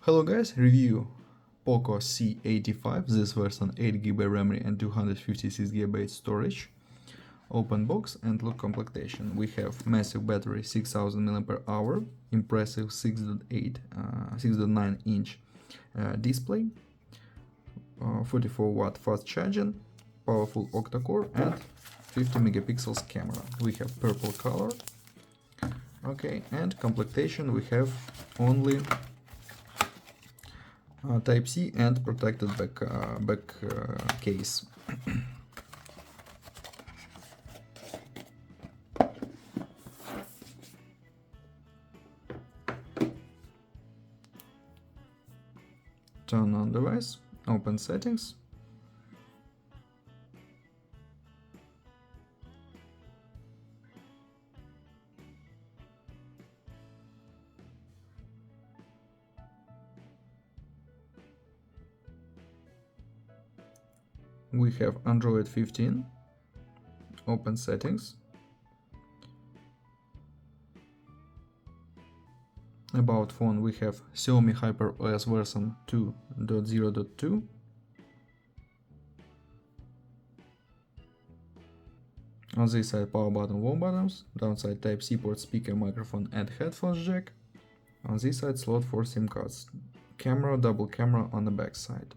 Hello guys, review Poco C85, this version 8GB RAM and 256GB storage. Open box and look completion. We have massive battery 6000 mAh, impressive 6.9 inch display, 44 watt fast charging, powerful octa-core and 50 megapixels camera. We have purple color. Okay, and completion we have only Type-C and protected back case. Turn on device, open settings. We have Android 15, open settings. About phone we have Xiaomi HyperOS version 2.0.2. On this side power button, warm buttons, downside Type-C port, speaker, microphone and headphones jack. On this side slot for SIM cards, camera, double camera on the back side.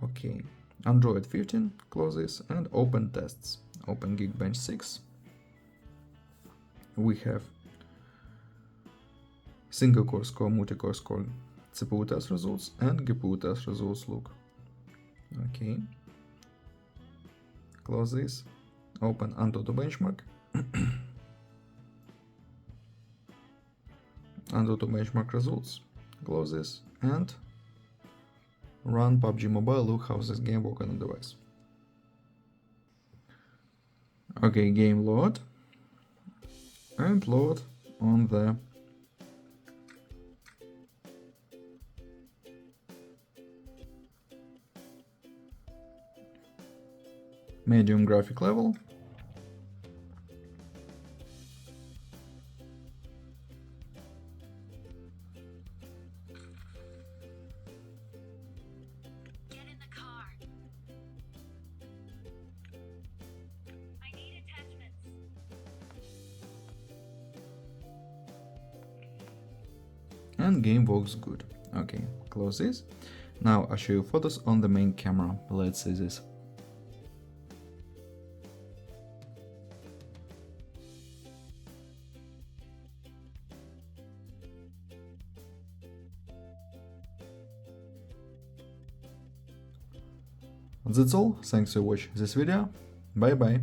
Okay, Android 15, close this and open tests. Open Geekbench 6. We have single core score, multi-core score, CPU test results and GPU test results look. Okay, close this, open AnTuTu benchmark. AnTuTu benchmark results, close this and run PUBG Mobile. Look how this game works on the device. Okay, game load and load on the medium graphic level. Get in the car. I need attachments. And game works good. Okay, close this. Now I'll show you photos on the main camera. Let's see this. That's all. Thanks for watching this video. Bye bye.